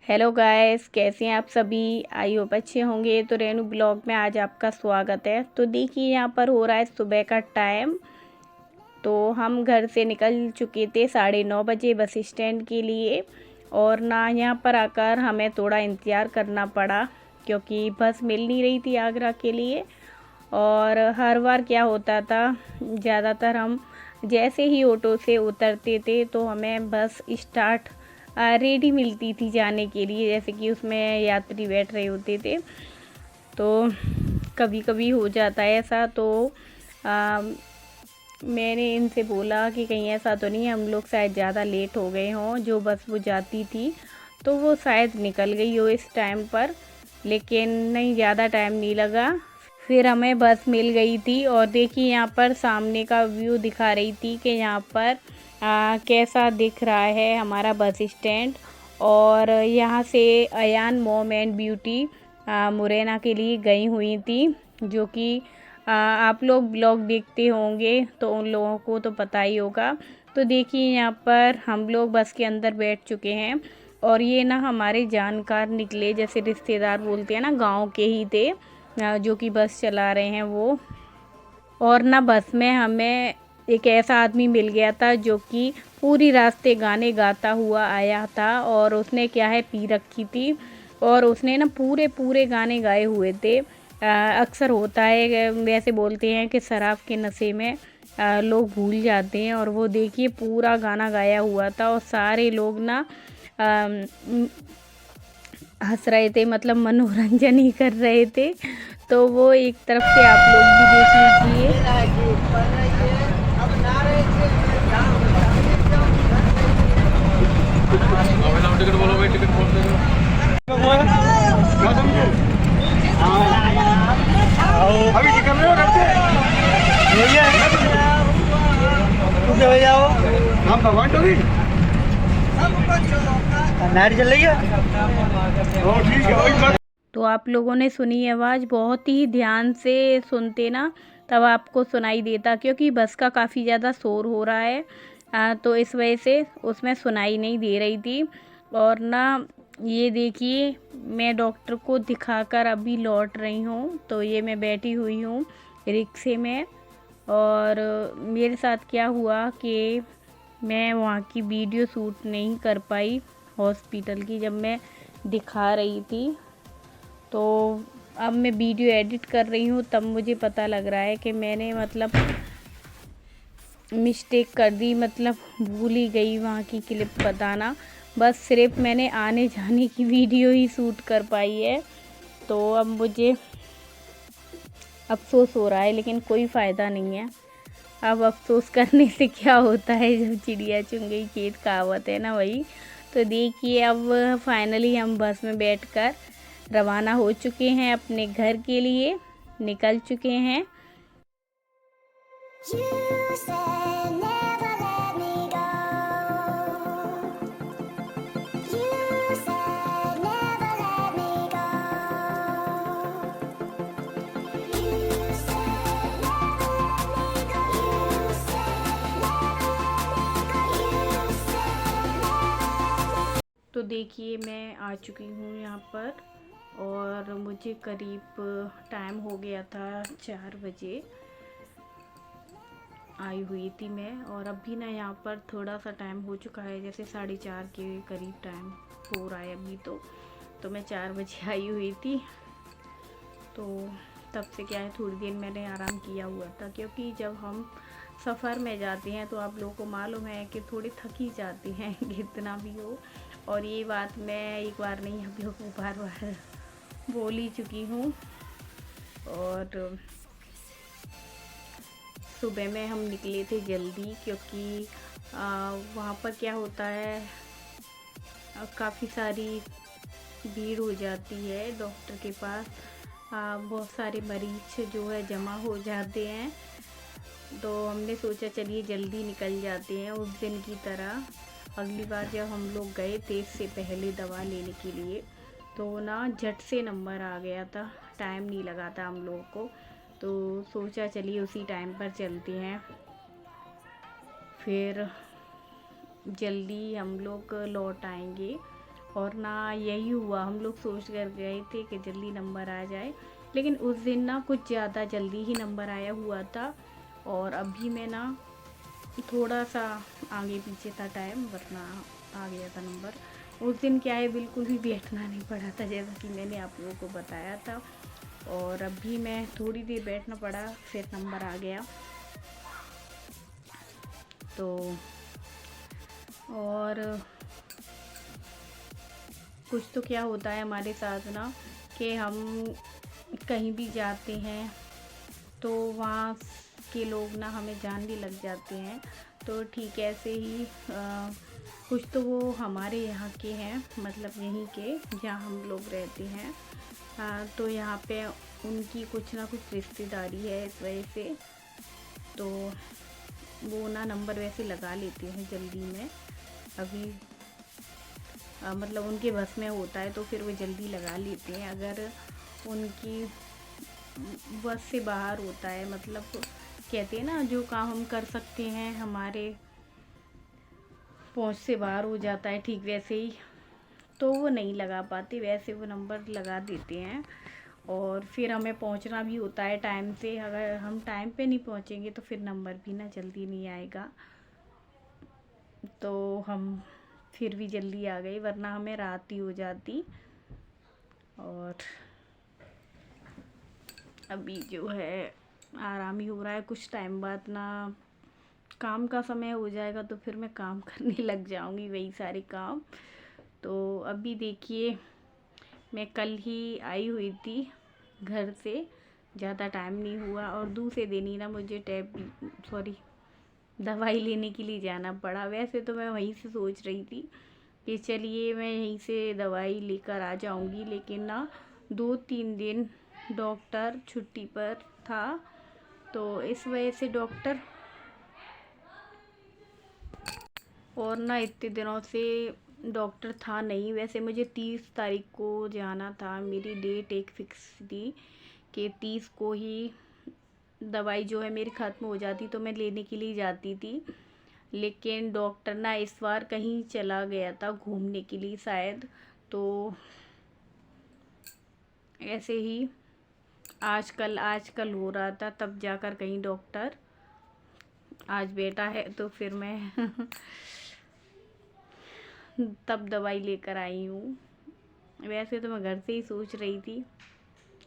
Hello guys, कैसे हैं आप सभी। आई होप अच्छे होंगे। तो रेनू ब्लॉग में आज आपका स्वागत है। तो देखिए यहाँ पर हो रहा है सुबह का टाइम। तो हम घर से निकल चुके थे 9:30 बजे बस स्टैंड के लिए। और ना यहाँ पर आकर हमें थोड़ा इंतज़ार करना पड़ा क्योंकि बस मिल नहीं रही थी आगरा के लिए। और हर बार क्या होता था, ज़्यादातर हम जैसे ही ऑटो से उतरते थे तो हमें बस स्टार्ट रेडी मिलती थी जाने के लिए, जैसे कि उसमें यात्री बैठ रहे होते थे। तो कभी कभी हो जाता है ऐसा। तो आ, मैंने इनसे बोला कि कहीं ऐसा तो नहीं हम लोग शायद ज़्यादा लेट हो गए हों, जो बस वो जाती थी तो वो शायद निकल गई हो इस टाइम पर। लेकिन नहीं, ज़्यादा टाइम नहीं लगा, फिर हमें बस मिल गई थी। और देखिए यहाँ पर सामने का व्यू दिखा रही थी कि यहाँ पर कैसा दिख रहा है हमारा बस स्टैंड। और यहाँ से Ayan mom and beauty Morena के लिए गई हुई थी, जो कि आप लोग ब्लॉग देखते होंगे तो उन लोगों को तो पता ही होगा। तो देखिए यहाँ पर हम लोग बस के अंदर बैठ चुके हैं। और ये ना हमारे जानकार निकले, जैसे रिश्तेदार बोलते हैं ना, गांव के ही थे जो कि बस चला रहे हैं वो। और ना बस में हमें एक ऐसा आदमी मिल गया था जो कि पूरी रास्ते गाने गाता हुआ आया था। और उसने क्या है, पी रखी थी और उसने ना पूरे पूरे गाने गाए हुए थे। अक्सर होता है, वैसे बोलते हैं कि शराब के नशे में लोग भूल जाते हैं। और वो देखिए पूरा गाना गाया हुआ था और सारे लोग ना हंस रहे थे, मतलब मनोरंजन ही कर रहे थे। तो वो एक तरफ से आप लोग भी देख लीजिए। टिकट बोलो भाई, टिकट बोल दो। अभी निकल रहे हो घर से? जाओ हम भगवान टोरी नारी चल रही है। ठीक है। तो आप लोगों ने सुनी आवाज़, बहुत ही ध्यान से सुनते ना तब आपको सुनाई देता, क्योंकि बस का काफ़ी ज़्यादा शोर हो रहा है। तो इस वजह से उसमें सुनाई नहीं दे रही थी। और ना ये देखिए, मैं डॉक्टर को दिखाकर अभी लौट रही हूँ। तो ये मैं बैठी हुई हूँ रिक्शे में। और मेरे साथ क्या हुआ कि मैं वहाँ की वीडियो शूट नहीं कर पाई हॉस्पिटल की, जब मैं दिखा रही थी। तो अब मैं वीडियो एडिट कर रही हूँ, तब मुझे पता लग रहा है कि मैंने मतलब मिस्टेक कर दी, मतलब भूल ही गई वहाँ की क्लिप बताना। बस सिर्फ मैंने आने जाने की वीडियो ही शूट कर पाई है। तो अब मुझे अफसोस हो रहा है, लेकिन कोई फ़ायदा नहीं है। अब अफसोस करने से क्या होता है, जब चिड़िया चुन गई खेत, कहावत है ना, वही। तो देखिए अब फाइनली हम बस में बैठकर रवाना हो चुके हैं अपने घर के लिए, निकल चुके हैं। तो देखिए मैं आ चुकी हूँ यहाँ पर। और मुझे करीब टाइम हो गया था 4 बजे आई हुई थी मैं। और अभी ना यहाँ पर थोड़ा सा टाइम हो चुका है, जैसे 4:30 के करीब टाइम हो रहा है अभी। तो मैं 4 बजे आई हुई थी। तो तब से क्या है, थोड़ी देर मैंने आराम किया हुआ था, क्योंकि जब हम सफ़र में जाते हैं तो आप लोगों को मालूम है कि थोड़ी थकी जाती हैं कितना भी हो। और ये बात मैं एक बार नहीं, आप लोगों को बार बार बोल ही चुकी हूँ। और सुबह में हम निकले थे जल्दी, क्योंकि वहाँ पर क्या होता है, काफ़ी सारी भीड़ हो जाती है डॉक्टर के पास। बहुत सारे मरीज जो है जमा हो जाते हैं। तो हमने सोचा चलिए जल्दी निकल जाते हैं उस दिन की तरह। अगली बार जब हम लोग गए थे इससे पहले दवा लेने के लिए, तो ना झट से नंबर आ गया था, टाइम नहीं लगा था हम लोगों को। तो सोचा चलिए उसी टाइम पर चलते हैं। फिर जल्दी हम लोग लौट आएंगे। और ना यही हुआ, हम लोग सोच कर गए थे कि जल्दी नंबर आ जाए, लेकिन उस दिन ना कुछ ज़्यादा जल्दी ही नंबर आया हुआ था। और अभी मैं ना थोड़ा सा आगे पीछे था टाइम, वरना आ गया था नंबर। उस दिन क्या है, बिल्कुल भी बैठना नहीं पड़ा था, जैसा कि मैंने आप लोगों को बताया था। और अभी मैं थोड़ी देर बैठना पड़ा, फिर नंबर आ गया। तो और कुछ तो क्या होता है हमारे साथ ना, कि हम कहीं भी जाते हैं तो वहाँ के लोग ना हमें जान भी लग जाते हैं। तो ठीक ऐसे ही कुछ तो वो हमारे यहाँ के हैं, मतलब यहीं के जहाँ हम लोग रहते हैं। तो यहाँ पे उनकी कुछ ना कुछ रिश्तेदारी है, इस वजह से तो वो ना नंबर वैसे लगा लेते हैं जल्दी में। अभी मतलब उनके बस में होता है तो फिर वो जल्दी लगा लेते हैं। अगर उनकी बस से बाहर होता है, मतलब कहते हैं ना, जो काम हम कर सकते हैं हमारे पहुंच से बाहर हो जाता है, ठीक वैसे ही तो वो नहीं लगा पाते, वैसे वो नंबर लगा देते हैं। और फिर हमें पहुंचना भी होता है टाइम से, अगर हम टाइम पे नहीं पहुंचेंगे तो फिर नंबर भी ना जल्दी नहीं आएगा। तो हम फिर भी जल्दी आ गए, वरना हमें रात ही हो जाती। और अभी जो है आराम ही हो रहा है, कुछ टाइम बाद ना काम का समय हो जाएगा तो फिर मैं काम करने लग जाऊंगी, वही सारे काम। तो अभी देखिए, मैं कल ही आई हुई थी घर से, ज़्यादा टाइम नहीं हुआ, और दूसरे दिन ही ना मुझे दवाई लेने के लिए जाना पड़ा। वैसे तो मैं वहीं से सोच रही थी कि चलिए मैं यहीं से दवाई लेकर आ जाऊंगी, लेकिन ना 2-3 दिन डॉक्टर छुट्टी पर था, तो इस वजह से डॉक्टर, और ना इतने दिनों से डॉक्टर था नहीं। वैसे मुझे 30 तारीख को जाना था, मेरी डेट एक फिक्स थी कि 30 को ही दवाई जो है मेरी ख़त्म हो जाती तो मैं लेने के लिए जाती थी। लेकिन डॉक्टर ना इस बार कहीं चला गया था घूमने के लिए शायद, तो ऐसे ही आजकल हो रहा था, तब जाकर कहीं डॉक्टर आज बैठा है, तो फिर मैं तब दवाई लेकर आई हूँ। वैसे तो मैं घर से ही सोच रही थी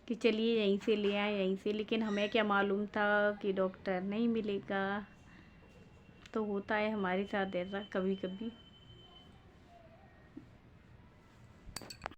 कि चलिए यहीं से ले आए यहीं से, लेकिन हमें क्या मालूम था कि डॉक्टर नहीं मिलेगा। तो होता है हमारे साथ ऐसा कभी कभी।